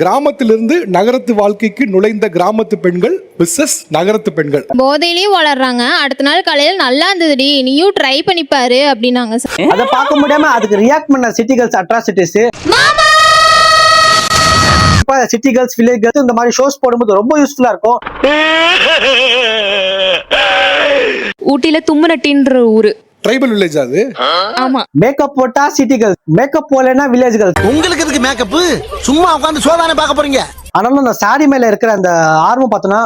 கிராமத்திலிருந்து நகரத்து வாழ்க்கைக்கு நுழைந்த கிராமத்து பெண்கள் விசஸ் நகரத்து பெண்கள். போதையிலயும் வளர்றாங்க. அடுத்த நாள் காலையில நல்லா இருந்ததுடி, நீயும் ட்ரை பண்ணிப்பாரு அப்படின்னாங்க சார். அதை பார்க்க முடியாம அதுக்கு ரியாக்ட் பண்ண city girls atrocities, city girls, village girls இந்த மாதிரி ஷோஸ் போடும்போது ரொம்ப யூஸ்ஃபுல்லா இருக்கும். ஊட்டியில தும்மனட்டின்ற ஊரு ட்ரைபல் வில்லேஜ் அது. ஆமா. மேக்கப் போட்டா சிட்டி கேர்ள்ஸ், மேக்கப் போலனா வில்லேஜ் கேர்ள்ஸ். உங்களுக்கு எதுக்கு மேக்கப்? சும்மா உட்கார்ந்து சோதானே பார்க்க போறீங்க. ஆனாலும் அந்த சாரி மேல இருக்கிற அந்த ஆர்வம் பார்த்தோன்னா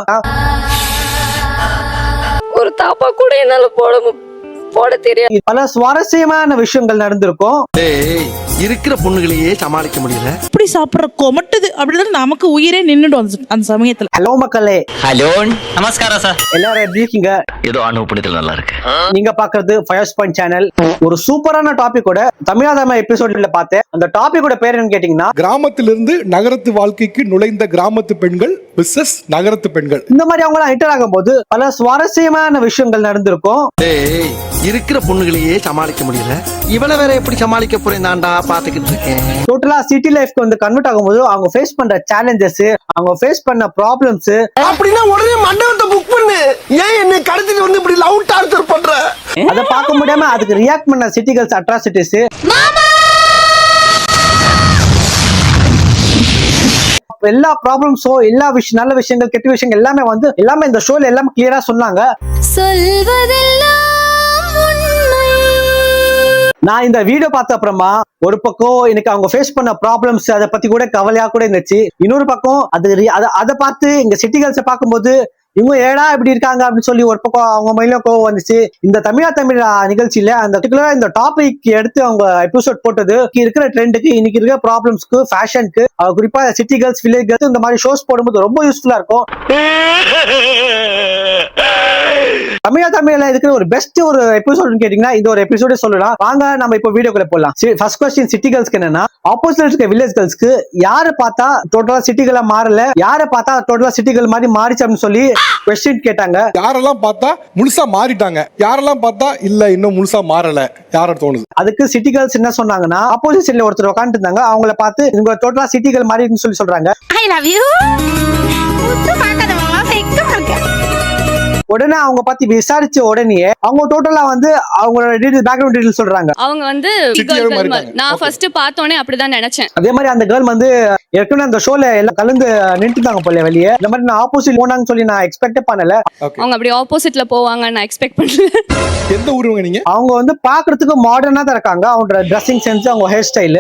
ஒரு தாப்பா கூட என்னால போட தெரியாது. பல சுவாரஸ்யமான விஷயங்கள் நடந்திருக்கும். இருக்கிற பொண்ணுகளையே சமாளிக்க முடியல. இப்படி சாப்பிடுற கொமட்டுது அப்படின்னு நமக்கு உயிரே நின்னுடும் அந்த சமயத்துல. ஹலோ மக்களே. ஹலோ, நமஸ்காரம் சார். எல்லாரும் எப்படி இருக்கீங்க? ஏதோ அனுபவத்தில் நல்லா இருக்கு. நீங்க பாக்குறது ஃபயர்ஸ் பாயிண்ட் சேனல். ஒரு சூப்பரான டாபிக்கோட தமிழாதாம எபிசோட்ல பார்த்தேன். அந்த டாபிக்கோட பேர் என்னன்னு கேட்டீங்கன்னா, கிராமத்திலிருந்து நகரத்து வாழ்க்கைக்கு நுழைந்த கிராமத்து பெண்கள் விசஸ் நகரத்து பெண்கள். இந்த மாதிரி அவங்க என்டர் ஆகும் போது பல சுவாரஸ்யமான விஷயங்கள் நடந்திருக்கும். இருக்கிற பொண்ணுகளையே சமாளிக்க முடியல. இவளை வேற எப்படி சமாளிக்க போறேன் தான்டா பாத்துக்கிட்டு இருக்கேன். டோட்டலா சிட்டி லைஃப்க்கு வந்து கன்வெர்ட் ஆகும்போது அவங்க ஃபேஸ் பண்ற சேலஞ்சஸ், அவங்க ஃபேஸ் பண்ண ப்ராப்ளம்ஸ். அப்படின்னா உடனே மண்டபத்தை புக் பண்ணு. ஏன் என்ன கடத்திட்டு வந்து இப்படி லவ் டார்ச்சர் பண்ற? அதை பார்க்க முடியாம அதுக்கு ரியாக்ட் பண்ண சிட்டி கேர்ள்ஸ் அட்ராசிட்டிஸ், எல்லா ப்ராப்ளம்ஸோ, எல்லா விஷயம், நல்ல விஷயங்கள், கெட்ட விஷயங்கள் எல்லாமே வந்து எல்லாமே இந்த ஷோல எல்லாமே கிளியரா சொன்னாங்க. நான் இந்த வீடியோ பார்த்த அப்புறமா ஒரு பக்கம் எனக்கு அவங்க ஃபேஸ் பண்ண ப்ராப்ளம்ஸ் அதை பத்தி கூட கவலையா கூட இருந்துச்சு. இன்னொரு பக்கம் அதை பார்த்து இங்க சிட்டி கேர்ள்ஸை பார்க்கும்போது இவங்க ஏடா இப்படி இருக்காங்க அப்படின்னு சொல்லி ஒரு பக்கம் அவங்க மைண்ட்லயும் கோவம் வந்துச்சு. இந்த தமிழ் நிகழ்ச்சியில அந்த பர்டிகுலரா இந்த டாபிக் எடுத்து அவங்க எபிசோட் போட்டது இருக்கிற ட்ரெண்டுக்கு, இன்னைக்கு இருக்கிற ப்ராப்ளம்ஸ்க்கு, ஃபேஷனுக்கு, குறிப்பா சிட்டி கேர்ள்ஸ், வில்லேஜ் கேர்ள்ஸ் இந்த மாதிரி ஷோஸ் போடும்போது ரொம்ப யூஸ்ஃபுல்லா இருக்கும். தமிழ்ல இருக்கிற ஒரு பெஸ்ட் ஒரு எபிசோட்னு கேட்டீங்கன்னா இந்த ஒரு எபிசோட சொல்லலாம். வாங்க நம்ம இப்போ வீடியோக்குள்ள போலாம். ஃபர்ஸ்ட் क्वेश्चन சிட்டி கேர்ள்ஸ்க்கு என்னன்னா, ஆப்போசிட்ல இருக்க வில்லேஜ் கேர்ள்ஸ்க்கு யாரை பார்த்தா டோட்டலா சிட்டிகளா மாறல, யாரை பார்த்தா டோட்டலா சிட்டிகள் மாதிரி மாறிச்சு அப்படின்னு சொல்லி क्वेश्चन கேட்டாங்க. யாரெல்லாம் பார்த்தா முழுசா மாறிட்டாங்க, யாரெல்லாம் பார்த்தா இல்ல இன்னும் முழுசா மாறல, யார தோணுது? அதுக்கு சிட்டி கேர்ள்ஸ் என்ன சொன்னாங்கன்னா, ஆப்போசிட் சைடுல ஒருத்தர் உட்கார்ந்து இருந்தாங்க. அவங்கள பார்த்து இவங்க டோட்டலா சிட்டிகள் மாறின்னு சொல்லி சொல்றாங்க. I love you. உடனே அவங்க பத்தி விசாரிச்ச உடனே அவங்க டோட்டலா வந்து அவங்களோட பேக்ரவுண்ட் டீடைல் சொல்றாங்க. அவங்க வந்து நான் ஃபர்ஸ்ட் பார்த்தோனே அப்படிதான் நினைச்சேன். அதே மாதிரி அந்த கேர்ள் வந்து ஏற்கனவே அந்த ஷோல எல்லாம் கலந்து நின்றுட்டாங்க போல வெளியே. இந்த மாதிரி நான் ஆப்போசிட் போனாங்கன்னு சொல்லி நான் எக்ஸ்பெக்ட் பண்ணல. அவங்க அப்படி ஆப்போசிட்ல போவாங்க நான் எக்ஸ்பெக்ட் பண்ணல. எந்த ஊருங்க நீங்க? அவங்க வந்து பாக்குறதுக்கு மாடர்னா தான் இருக்காங்க. அவங்க ட்ரெஸ்ஸிங் சென்ஸ், அவங்க ஹேர் ஸ்டைல்.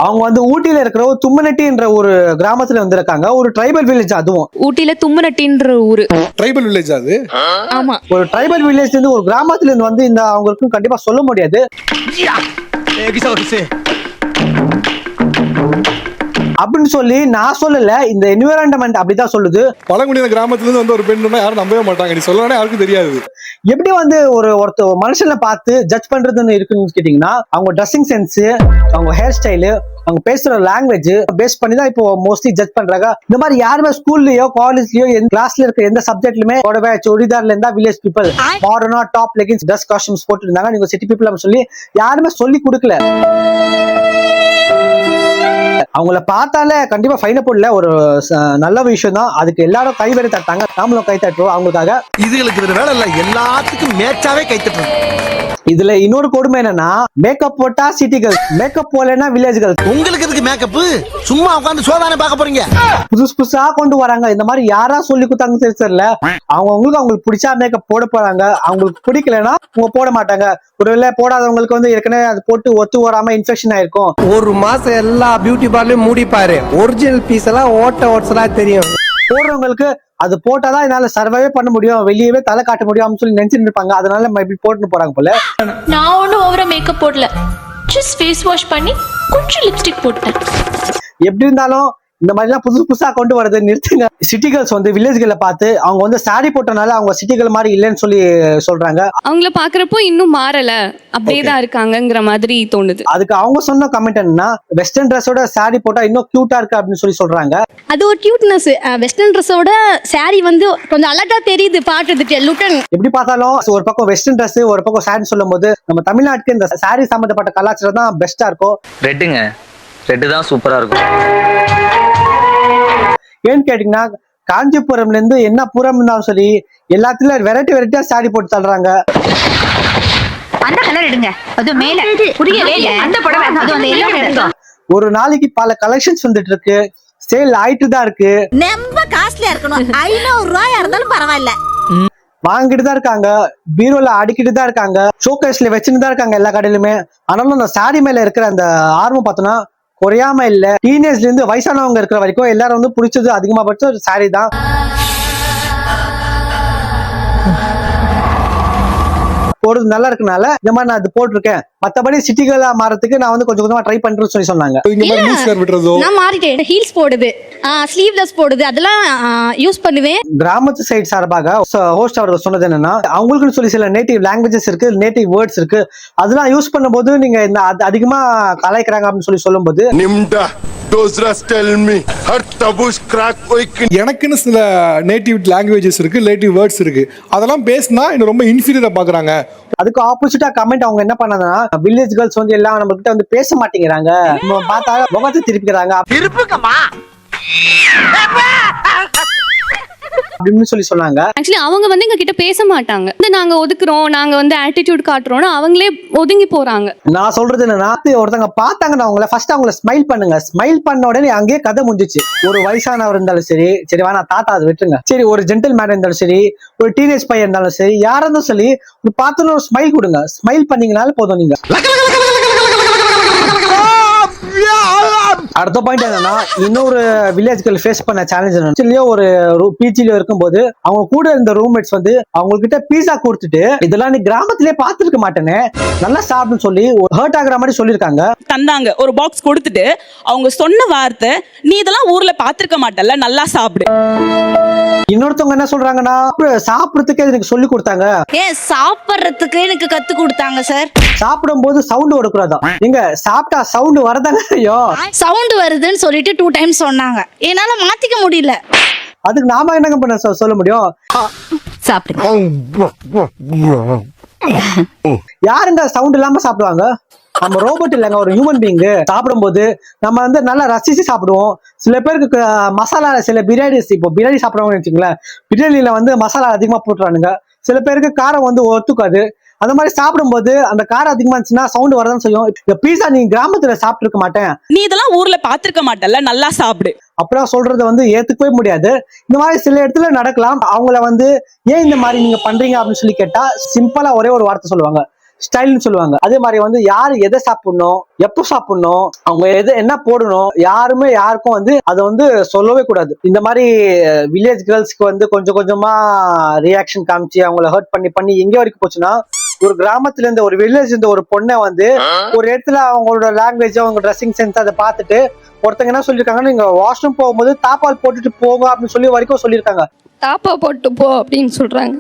அவங்க வந்து ஊட்டியில இருக்கிற ஒரு தும்மனட்டின்ற ஒரு கிராமத்துல வந்து இருக்காங்க. ஒரு ட்ரைபல் வில்லேஜ். அதுவும் ஊட்டியில தும்மனட்டின்ற ஊரு. ட்ரைபல் வில்லேஜ் அது. ஆமா. ஒரு ட்ரைபல் வில்லேஜ்ல இருந்து ஒரு கிராமத்துல இருந்து வந்து இந்த அவங்களுக்கு கண்டிப்பா சொல்ல முடியாது. அப்படின்னு சொல்லி நான் சொல்லல, இந்த என்விரான்மெண்ட் அப்படிதான் சொல்லுது. பழங்குடியின கிராமத்துல இருந்து வந்து ஒரு பெண்ணுன்னா யாரும் நம்பவே மாட்டாங்க. நீ சொல்லவே யாருக்கும் தெரியாது. எப்படி வந்து ஒருத்தர் மனுஷனை பார்த்து ஜட்ஜ் பண்றதுன்னு இருக்குன்னு கேட்டீங்கன்னா, அவங்க ட்ரெஸ்ஸிங் சென்ஸ், அவங்க ஹேர் ஸ்டைலு, அவங்க பேசுற லாங்குவேஜ் பேஸ் பண்ணி தான் இப்போ மோஸ்ட்லி ஜட்ஜ் பண்றாங்க. இந்த மாதிரி யாருமே ஸ்கூல்லயோ காலேஜ்லயோ கிளாஸ்ல இருக்க எந்த சப்ஜெக்ட்லயுமே புடவை சுடிதார்ல இருந்தா வில்லேஜ் பீப்புள் மாடர்னா டாப் லெகின்ஸ் ட்ரெஸ் காஸ்டியூம்ஸ் போட்டு இருந்தாங்க. நீங்க சிட்டி பீப்புள் அப்படின்னு சொல்லி யாருமே சொல்லி கொடுக்கல. அவங்கள பார்த்தாலே கண்டிப்பா ஃபைன போடல. ஒரு நல்ல விஷயம் தான். அதுக்கு எல்லாரும் கைவரை தட்டாங்க, நாமளும் கை தட்டுவோம் அவங்களுக்காக. இதுகளுக்கு வேலை இல்ல, எல்லாத்துக்கும் மேட்சாவே கை தட்டுறோம். இதுல இன்னொரு கொடுமை என்னன்னா, மேக்கப் போட்டா சிட்டி கேர்ள்ஸ், மேக்கப் போலனா வில்லேஜ் கேர்ள்ஸ். உங்களுக்கு எதுக்கு மேக்கப்? சும்மா உட்கார்ந்து சோதானே பார்க்க போறீங்க. புதுசா கொண்டு வராங்க. இந்த மாதிரி யாரா சொல்லி கொடுத்தாங்க தெரியல. அவங்களுக்கு பிடிச்சா மேக்கப் போட போறாங்க, அவங்களுக்கு பிடிக்கலன்னா அவங்க போட மாட்டாங்க. ஒருவேளை போடாதவங்களுக்கு வந்து ஏற்கனவே அது போட்டு ஒத்து வராம இன்ஃபெக்ஷன் ஆயிருக்கும். ஒரு மாசம் எல்லா பியூட்டி பார்லரும் மூடிப்பாரு, ஒரிஜினல் பீஸ் எல்லாம் ஓட்ஸலா தெரியும். போடுறவங்களுக்கு அது போட்டாதான் என்னால சர்வைவே பண்ண முடியும், வெளியவே தலை காட்ட முடியும் சொல்லி நினைச்சிட்டு இருப்பாங்க. அதனால இப்படி போட்டுன்னு போறாங்க போல. நான் ஒன்னும் ஓவரா மேக்கப் போடல, ஜஸ்ட் ஃபேஸ் வாஷ் பண்ணி கொஞ்சம் லிப்ஸ்டிக் போட்டேன். எப்படி இருந்தாலும் இந்த மாதிரி எல்லாம் புதுசா கொண்டு வரது நிறுத்துங்க. சிட்டி கேர்ள்ஸ் வந்து வில்லேஜ்களை பார்த்து அவங்க வந்து சாரி போட்டனால அவங்க சிட்டிகள் மாதிரி இல்லைன்னு சொல்லி சொல்றாங்க. அவங்கள பாக்குறப்போ இன்னும் மாறல, அப்படியேதான் இருக்காங்கங்கிற மாதிரி தோணுது. அதுக்கு அவங்க சொன்ன கமெண்ட் என்னன்னா, வெஸ்டர்ன் ட்ரெஸ்ஸோட சாரி போட்டா இன்னும் கியூட்டா இருக்கு அப்படின்னு சொல்லி சொல்றாங்க. அது ஒரு கியூட்னஸ். வெஸ்டர்ன் ட்ரெஸ்ஸோட சாரி வந்து கொஞ்சம் அழகா தெரியுது பாக்குறதுக்கு. லுட்டன் எப்படி பார்த்தாலும் ஒரு பக்கம் வெஸ்டர்ன் ட்ரெஸ், ஒரு பக்கம் சாரி சொல்லும் போது நம்ம தமிழ்நாட்டுக்கு இந்த சாரி சம்பந்தப்பட்ட கலாச்சாரம் தான் பெஸ்டா இருக்கும். ரெட்டுங்க, ரெட்டு தான் சூப்பரா இருக்கும். ஏன்னு கேட்டீங்கன்னா காஞ்சிபுரம்ல இருந்து என்ன புறம் இருந்தாலும் சரி எல்லாத்துலயும் வெரைட்டியா சாரி போட்டு தள்ளுறாங்க. அந்த கலர் எடுங்க, அது மேல புரியவே இல்ல. அந்த புடவை அது அந்த எல்லோ எடுங்க. ஒரு நாளைக்கு பல கலெக்ஷன்ஸ் வந்துட்டு இருக்கு, சேல் ஆயிட்டு தான் இருக்கு. ரொம்ப காஸ்ட்லியா இருக்கணும், 500 ரூபாயா இருந்தாலும் பரவாயில்ல. வாங்கிட்டு தான் இருக்காங்க, பீரோல அடிக்கிட்டு தான் இருக்காங்க, ஷோகேஸ்ல வச்சுட்டு தான் இருக்காங்க எல்லா கடையிலுமே. ஆனாலும் அந்த சாரி மேல இருக்கிற அந்த ஆர்வம் பார்த்தோம்னா குறையாம இல்ல. டீனேஜ்ல இருந்து வயசானவங்க இருக்கிற வரைக்கும் எல்லாரும் வந்து பிடிச்சது அதிகமா பட்சம் சாரி தான். போடுறது நல்லா இருக்கனால இந்த மாதிரி நான் அது போட்டிருக்கேன். மத்தபடி சிட்டிகளா மாறதுக்கு நான் வந்து கொஞ்சம் கொஞ்சமா ட்ரை பண்றேன்னு சொல்லி சொன்னாங்க. இங்க மாதிரி லூஸ் ஹேர் விடுறதோ நான் மாறிட்டேன். ஹீல்ஸ் போடுது, ஸ்லீவ்லெஸ் போடுது, அதெல்லாம் யூஸ் பண்ணுவேன். கிராமத்து சைடு சார்பாக ஹோஸ்ட் அவர்கள் சொன்னது என்னன்னா, அவங்களுக்குன்னு சொல்லி சில நேட்டிவ் லாங்குவேஜஸ் இருக்கு, நேட்டிவ் வேர்ட்ஸ் இருக்கு, அதெல்லாம் யூஸ் பண்ணும்போது நீங்க இந்த அதிகமா கலாய்க்கிறாங்க அப்படின்னு சொல்லி சொல்லும்போது எனக்குன்னு சில நேட்டிவ் லாங்குவேஜஸ் இருக்கு, நேட்டிவ் வேர்ட்ஸ் இருக்கு, அதெல்லாம் பேசினா இன்னும் ரொம்ப இன்ஃபீரியரா பாக்குறாங்க. அதுக்கு ஆப்போசிட்டா கமெண்ட் அவங்க என்ன பண்ணாங்கன்னா, வில்லேஜ் கேர்ள்ஸ் வந்து எல்லாம் நம்ம கிட்ட வந்து பேச மாட்டேங்கிறாங்க, பார்த்தா முகத்தை திருப்பிக்கிறாங்க அப்படின்னு சொல்லி சொன்னாங்க. ஆக்சுவலி அவங்க வந்து எங்க கிட்ட பேச மாட்டாங்க. நாங்க ஒதுக்குறோம், நாங்க வந்து ஆட்டிடியூட் காட்டுறோம்னு அவங்களே ஒதுங்கி போறாங்க. நான் சொல்றது என்னன்னா, ஒருத்தங்க பார்த்தாங்கன்னா அவங்கள ஃபர்ஸ்ட் அவங்கள ஸ்மைல் பண்ணுங்க. ஸ்மைல் பண்ண உடனே அங்கேயே கதை முடிஞ்சிச்சு. ஒரு வயசானவர் இருந்தாலும் சரி, சரி வேணா தாத்தா அதை விட்டுருங்க, சரி ஒரு ஜென்டில் மேன் இருந்தாலும் சரி, ஒரு டீனேஜ் பையன் இருந்தாலும் சரி, யாரா இருந்தாலும் சரி, ஒரு பார்த்தோன்னு ஒரு ஸ்மைல் கொடுங்க. ஸ்மைல் பண்ணீங்கனால போதும். நீங்க அடுத்த பாயிண்ட் என்னன்னா, இன்னொரு வில்லேஜ்கள் ஃபேஸ் பண்ண சேலஞ்ச் என்னன்னா, ஒரு பிஜில இருக்கும்போது அவங்க கூட இருந்த ரூம்மேட்ஸ் வந்து அவங்க கிட்ட பீஸா கொடுத்துட்டு, இதெல்லாம் நீ கிராமத்திலே பார்த்திருக்க மாட்டேன்னு, நல்லா சாப்பிடுன்னு சொல்லி ஹர்ட் ஆகுற மாதிரி சொல்லியிருக்காங்க. தந்தாங்க ஒரு பாக்ஸ் கொடுத்துட்டு அவங்க சொன்ன வார்த்தை, நீ இதெல்லாம் ஊர்ல பாத்திருக்க மாட்டல்ல, நல்லா சாப்பிடு. இன்னொருத்தவங்க என்ன சொல்றாங்கன்னா, சாப்பிடறதுக்கே எனக்கு சொல்லி கொடுத்தாங்க. ஏன் சாப்பிடுறதுக்கு எனக்கு கத்து கொடுத்தாங்க சார். சாப்பிடும் போது சவுண்ட் வரக்கூடாதா? நீங்க சாப்பிட்டா சவுண்ட் வரதாங்க. சவுண்ட் வருதுன்னு சொல்லிட்டு 2 டைம்ஸ் சொன்னாங்க, என்னால மாத்திக்க முடியல. அதுக்கு நாம என்னங்க பண்ண சொல்ல முடியும்? சாப்பிடுங்க. யாருங்க சவுண்ட் இல்லாம சாப்பிடுவாங்க? நம்ம ரோபோட் இல்லைங்க, ஒரு ஹியூமன் பீயிங். சாப்பிடும்போது நம்ம வந்து நல்லா ரசிச்சு சாப்பிடுவோம். சில பேருக்கு மசாலா, சில பிரியாணிஸ், இப்போ பிரியாணி சாப்பிடுவாங்கன்னு வச்சுங்களேன், பிரியாணியில வந்து மசாலா அதிகமா போட்டுறானுங்க. சில பேருக்கு காரம் வந்து ஒத்துக்காது. அந்த மாதிரி சாப்பிடும்போது அந்த காரம் அதிகமா இருந்துச்சுன்னா சவுண்ட் வரதான் செய்யும். இந்த பீஸா நீ கிராமத்துல சாப்பிட்டு இருக்க மாட்டேன், நீ இதெல்லாம் ஊர்ல பாத்திருக்க மாட்டல்ல, நல்லா சாப்பிடு அப்படிலாம் சொல்றது வந்து ஏத்துக்கவே முடியாது. இந்த மாதிரி சில இடத்துல நடக்கலாம். அவங்கள வந்து ஏன் இந்த மாதிரி நீங்க பண்றீங்க அப்படின்னு சொல்லி கேட்டா சிம்பிளா ஒரே ஒரு வார்த்தை சொல்லுவாங்க, ஸ்டைல்னு சொல்லுவாங்க. அதே மாதிரி வந்து யாரு எதை சாப்பிடணும், எப்போ சாப்பிடணும், அவங்க எதை என்ன போடணும், யாருமே யாருக்கும் வந்து அதை வந்து சொல்லவே கூடாது. இந்த மாதிரி வில்லேஜ் கேர்ள்ஸ்க்கு வந்து கொஞ்சம் கொஞ்சமா ரியாக்ஷன் காமிச்சு அவங்கள ஹர்ட் பண்ணி எங்க வரைக்கும் போச்சுன்னா, ஒரு கிராமத்துல இருந்து, ஒரு வில்லேஜ் இருந்த ஒரு பொண்ணை வந்து ஒரு இடத்துல அவங்களோட லாங்குவேஜ், அவங்க ட்ரெஸ்ஸிங் சென்ஸ் அதை பார்த்துட்டு ஒருத்தங்க என்ன சொல்லியிருக்காங்கன்னா, நீங்க வாஷ்ரூம் போகும்போது தாப்பால் போட்டுட்டு போங்க அப்படின்னு சொல்லி வரைக்கும் சொல்லியிருக்காங்க. தாப்பா போட்டு போ அப்படின்னு சொல்றாங்க.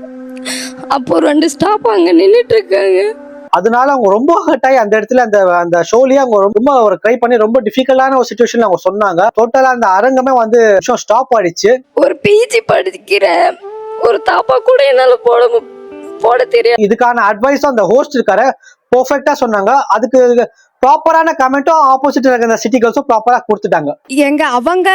அப்போ 2 ஸ்டாப் அங்க நின்னுட்டு இருக்காங்க. அதனால அவங்க ரொம்ப ஹர்ட் ஆகி அந்த இடத்துல அந்த ஷோலயே அவங்க ரொம்ப ஒரு ட்ரை பண்ணி ரொம்ப டிஃபிகல்ட்டான ஒரு சிச்சுவேஷன்ல அவங்க சொன்னாங்க. டோட்டலா அந்த அரங்கமே வந்து ஸ்டாப் ஆயிடுச்சு. ஒரு பிஜி படிக்கிற ஒரு தாப்பா கூட என்னால போட தெரியும். இதுக்கான அட்வைஸ் அந்த ஹோஸ்ட் இருக்காரு பெர்ஃபெக்ட்டா சொன்னாங்க. அதுக்கு ப்ராப்பரான கமெண்ட்டும் ஆப்போசிட் இருக்க சிட்டி கேர்ள்ஸும் ப்ராப்பரா கொடுத்துட்டாங்க. அவங்க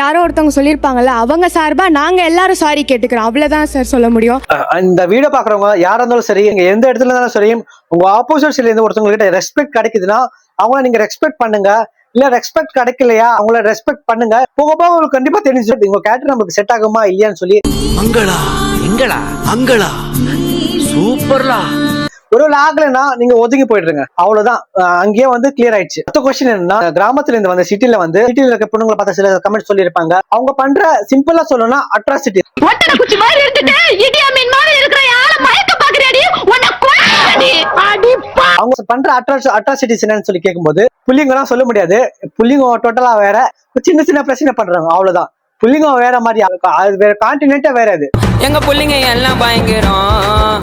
யாரோ ஒருத்தவங்க சொல்லியிருப்பாங்கல்ல, அவங்க சார்பா நாங்க எல்லாரும் சாரி கேட்டுக்கிறோம், அவ்வளவுதான் சார் சொல்ல முடியும். இந்த வீடியோ பாக்குறவங்க யாரா இருந்தாலும் சரி, இங்க எந்த இடத்துல இருந்தாலும் சரி, உங்க ஆப்போசிட் சைடுல இருந்து ஒருத்தவங்க கிட்ட ரெஸ்பெக்ட் கிடைக்குதுன்னா அவங்கள நீங்க ரெஸ்பெக்ட் பண்ணுங்க. இல்ல ரெஸ்பெக்ட் கிடைக்கலையா அவங்கள ரெஸ்பெக்ட் பண்ணுங்க. போக போக உங்களுக்கு கண்டிப்பா தெரிஞ்சு உங்க கேரக்டர் நமக்கு செட் ஆகுமா இல்லையான்னு சொல்லி. அங்களா எங்களா அங்களா சூப்பர்லா. ஒரு ஆகலைன்னா நீங்க ஒதுங்கி போயிடுங்க, அவ்வளவுதான். அங்கேயே வந்து கிளியர் ஆயிடுச்சு. அடுத்த கொஸ்டின் என்னன்னா, கிராமத்துல இருந்து வந்த சிட்டில இருக்க பொண்ணுங்களை பார்த்த சில கமெண்ட் சொல்லி இருப்பாங்க. அவங்க பண்ற சிம்பிளா சொல்லணும்னா அட்ராசிட்டி. அவங்க பண்ற அட்ராசிட்டிஸ் என்னன்னு சொல்லி கேட்கும்போது புள்ளிங்க எல்லாம் சொல்ல முடியாது. புள்ளிங்க டோட்டலா வேற, சின்ன சின்ன பிரச்சனை பண்றாங்க, அவ்வளவுதான். புள்ளிங்க வேற மாதிரி, அது வேற கான்டினென்ட்டே வேற. அது எங்க புள்ளிங்க எல்லாம் பயங்கரம்.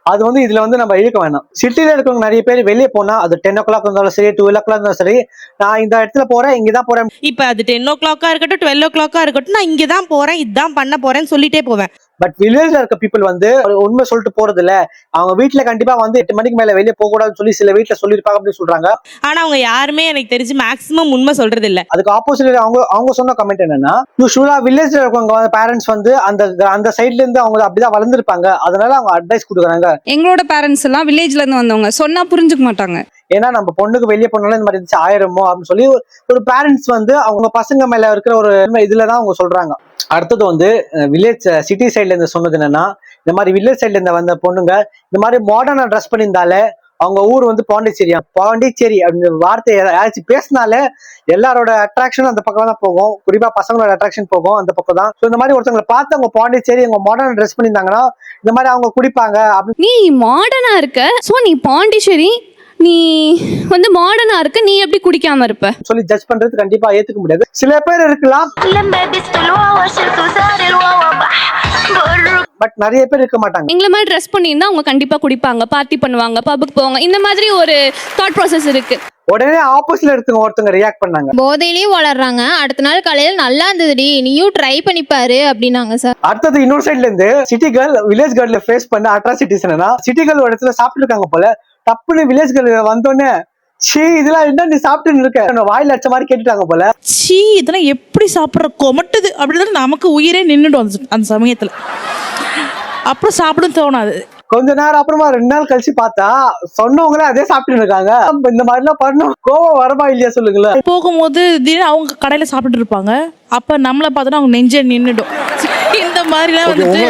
அது வந்து இதுல வந்து நம்ம இழுக்க வேணாம். சிட்டில இருக்கவங்க நிறைய பேர் வெளியே போனா அது 10 o'clock இருந்தாலும் சரி, 12 o'clock இருந்தாலும் சரி, நான் இந்த இடத்துல போறேன், இங்கதான் போறேன். இப்ப அது 10 o'clock இருக்கட்டும், 12 o'clock இருக்கட்டும், நான் இங்கதான் போறேன், இதுதான் பண்ண போறேன்னு சொல்லிட்டே போவேன். பட் வில்லேஜ்ல இருக்க பீப்புள் வந்து உண்மை சொல்லிட்டு போறது இல்ல. அவங்க வீட்டுல கண்டிப்பா வந்து 8 மணிக்கு மேல வெளியே போக கூடாதுன்னு சொல்லி சில வீட்டுல சொல்லிருப்பாங்க அப்படின்னு சொல்றாங்க. ஆனா அவங்க யாருமே எனக்கு தெரிஞ்சு மேக்ஸிமம் உண்மை சொல்றது இல்ல. அதுக்கு ஆப்போசிட் அவங்க சொன்ன கமெண்ட் என்னன்னா, யூஸ்வலா வில்லேஜ்ல இருக்கவங்க பேரண்ட்ஸ் வந்து அந்த சைட்ல இருந்து அவங்க அப்படிதான் வளர்ந்துருப்பாங்க, அதனால அவங்க அட்வைஸ் கொடுக்குறாங்க. எங்களோட பேரண்ட்ஸ் எல்லாம் வில்லேஜ்ல இருந்து வந்தவங்க, சொன்னா புரிஞ்சுக்க மாட்டாங்க. ஏன்னா நம்ம பொண்ணுக்கு வெளியே போனாலும் இந்த மாதிரி இருந்துச்சு ஆயிரமோ அப்படின்னு சொல்லி ஒரு பேரண்ட்ஸ் வந்து அவங்க பசங்க மேல இருக்கிற ஒரு இதுலதான் அவங்க சொல்றாங்க. அடுத்தது வந்து வில்லேஜ் சிட்டி சைட்ல இருந்து சொன்னது என்னன்னா, இந்த மாதிரி வில்லேஜ் சைட்ல இருந்து வந்த பொண்ணுங்க இந்த மாதிரி மாடர்னா ட்ரெஸ் பண்ணியிருந்தாலே அவங்க ஊர் வந்து பாண்டிச்சேரி அப்படின்ற வார்த்தையை யாராச்சும் பேசினாலே எல்லாரோட அட்ராக்ஷனும் அந்த பக்கம் தான் போகும், குறிப்பா பசங்களோட அட்ராக்ஷன் போகும் அந்த பக்கம் தான். ஸோ இந்த மாதிரி ஒருத்தவங்களை பார்த்து அவங்க பாண்டிச்சேரி அவங்க மாடர்னா ட்ரெஸ் பண்ணியிருந்தாங்கன்னா இந்த மாதிரி அவங்க குடிப்பாங்க அப்படின்னு. நீ மாடர்னா இருக்க, ஸோ நீ பாண்டிச்சேரி, நீ வந்து மாடர்னா இருக்க, நீ எப்படி குடிக்காம இருப்ப சொல்லி ஜட்ஜ் பண்றது கண்டிப்பா ஏத்துக்க முடியாது. சில பேர் இருக்கலாம், பட் நிறைய பேர் இருக்க மாட்டாங்க. எங்களை மாதிரி ட்ரெஸ் பண்ணியிருந்தா அவங்க கண்டிப்பா குடிப்பாங்க, பார்ட்டி பண்ணுவாங்க, பப்புக்கு போவாங்க, இந்த மாதிரி ஒரு தாட் ப்ராசஸ் இருக்கு. உடனே ஆப்போசிட்ல ஒருத்தவங்க ரியாக்ட் பண்ணாங்க. போதையிலேயே வளர்றாங்க, அடுத்த நாள் காலையில நல்லா இருந்ததுடி, நீயும் ட்ரை பண்ணிப்பாரு அப்படின்னாங்க சார். அடுத்தது இன்னொரு சைட்ல இருந்து சிட்டி கேர்ள் வில்லேஜ் கேர்ள்ல ஃபேஸ் பண்ண அட்ராசிட்டிஸ் என்னன்னா, சிட்டி கேர்ள் ஒரு இடத்துல சாப்பிட்டு இருக்காங்க போல, டப்புன்னு வில்லேஜ் கேர்ள் வந்தோடனே சீ இதெல்லாம் என்ன நீ சாப்பிட்டு இருக்க வாயில அடிச்ச மாதிரி கேட்டுட்டாங்க போல. சீ இதெல்லாம் எப்படி சாப்பிட்ற கொமட்டுது அப்படின்னு நமக்கு உயிரே நின்றுடும் அந்த சமயத்துல. அப்புறம் சாப்பிடும் தோணாது. கொஞ்ச நேரம் அப்புறமா 2 நாள் கழிச்சு பார்த்தா சொன்னவங்களே அதே சாப்பிட்டு இருக்காங்க. இந்த மாதிரி எல்லாம் பண்ணணும், கோவம் வரமா இல்லையா சொல்லுங்களேன். போகும்போது திடீர்னு அவங்க கடையில சாப்பிட்டு இருப்பாங்க, அப்ப நம்மள பார்த்தோன்னா அவங்க நெஞ்சே நின்றுடும். இந்த மாதிரி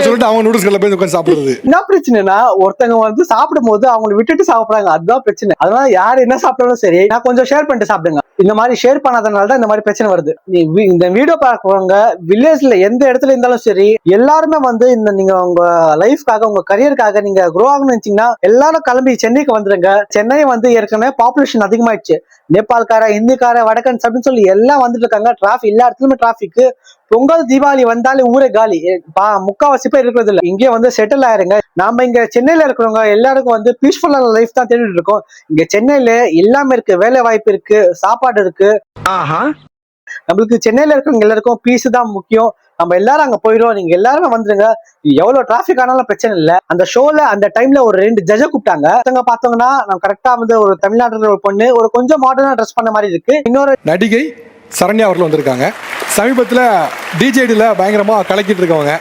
சொல்லிட்டு அவங்க நூடுல்ஸ் கடையில போய் உட்கார்ந்து சாப்பிடுறது என்ன பிரச்சனைனா, ஒருத்தவங்க வந்து சாப்பிடும் போது அவங்களை விட்டுட்டு சாப்பிடுறாங்க, அதுதான் பிரச்சனை. அதனால யார் என்ன சாப்பிட்டாலும் சரி நான் கொஞ்சம் ஷேர் பண்ணிட்டு சாப்பிடுங்க. இந்த மாதிரி ஷேர் பண்ணாதனால தான் இந்த மாதிரி பிரச்சனை வருது. இந்த வீடியோ பார்க்கறவங்க வில்லேஜ்ல எந்த இடத்துல இருந்தாலும் சரி, எல்லாருமே வந்து இந்த நீங்க உங்க லைஃப்காக உங்க கரியருக்காக நீங்க க்ரோ ஆகணும்னு நினைச்சீங்கன்னா எல்லாரும் கிளம்பி சென்னைக்கு வந்துருங்க. சென்னை வந்து ஏற்கனவே பாப்புலேஷன் அதிகமாயிடுச்சு. நேபாள்கார, இந்திக்கார, வடக்கன்ஸ் அப்படின்னு சொல்லி எல்லாம் வந்துட்டு இருக்காங்க. டிராபிக் எல்லா இடத்துலயுமே டிராபிக். பொங்கல் தீபாவளி வந்தாலே ஊரே காலி, முக்காவாசி பேர் இருக்கிறது இல்லை. இங்கே வந்து செட்டில் ஆயிருங்க. நாம இங்க சென்னையில இருக்கிறவங்க எல்லாருக்கும் வந்து பீஸ்ஃபுல்லான லைஃப் தான் தேடிட்டு இருக்கோம். இங்க சென்னையில எல்லாமே இருக்கு, வேலை வாய்ப்பு இருக்கு, சாப்பாடு இருக்கு. நம்மளுக்கு சென்னையில இருக்கிறவங்க எல்லாருக்கும் பீஸ் தான் முக்கியம். நம்ம எல்லாரும் அங்க போயிடும், நீங்க எல்லாருமே வந்துருங்க, எவ்வளவு டிராபிக் ஆனாலும் பிரச்சனை இல்ல. அந்த ஷோல அந்த டைம்ல ஒரு 2 ஜட்ஜை கூப்பிட்டாங்க. பார்த்தோம்னா நம்ம கரெக்டா வந்து ஒரு தமிழ்நாட்டுல ஒரு பொண்ணு ஒரு கொஞ்சம் மாடர்னா ட்ரெஸ் பண்ண மாதிரி இருக்கு. இன்னொரு நடிகை சரண்யா அவர்கள் வந்திருக்காங்க. சமீபத்துல டிஜேடில பயங்கரமா கலக்கிட்டு இருக்கவங்க.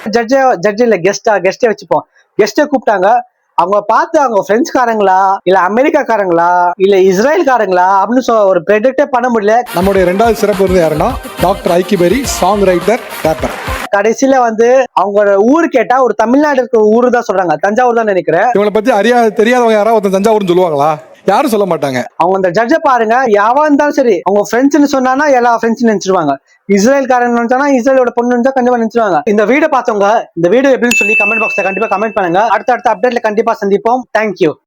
ஜட்ஜ் இல்ல கெஸ்டே வச்சுப்போம். கெஸ்டை கூப்பிட்டாங்க. அவங்க பார்த்து அவங்க பிரெஞ்சுக்காரங்களா இல்ல அமெரிக்காக்காரங்களா இல்ல இஸ்ரேல்காரங்களா அப்படின்னு ஒரு ப்ரெடிக்டே பண்ண முடியல. நம்முடைய 2வது சிறப்பு விருது யாருன்னா டாக்டர் ஐக்கிபெரி, சாங் ரைட்டர், ரேப்பர். கடைசியில வந்து அவங்களோட ஊரு கேட்டா ஒரு தமிழ்நாடு இருக்கிற ஊரு தான் சொல்றாங்க, தஞ்சாவூர் தான் நினைக்கிறேன். இவங்களை பத்தி தெரியாதவங்க யாராவது தஞ்சாவூர்னு சொல்லுவாங்களா? யாரும் சொல்ல மாட்டாங்க. அவங்க அந்த ஜட்ஜை பாருங்க, யாவா இருந்தாலும் சரி அவங்க ஃப்ரெண்ட்ஸ்னு சொன்னா எல்லா ஃப்ரெண்ட்ஸ் நினைச்சிருவாங்க. இஸ்ரேல்காரன் நினைச்சானா இஸ்ரேலோட பொண்ணு நினைச்சா கண்டிப்பா நினைச்சிருவாங்க. இந்த வீடியோ பார்த்தவங்க இந்த வீடியோ எப்படின்னு சொல்லி கமெண்ட் பாக்ஸ்ல கண்டிப்பா கமெண்ட் பண்ணுங்க. அடுத்த அப்டேட்ல கண்டிப்பா சந்திப்போம். தேங்க்யூ.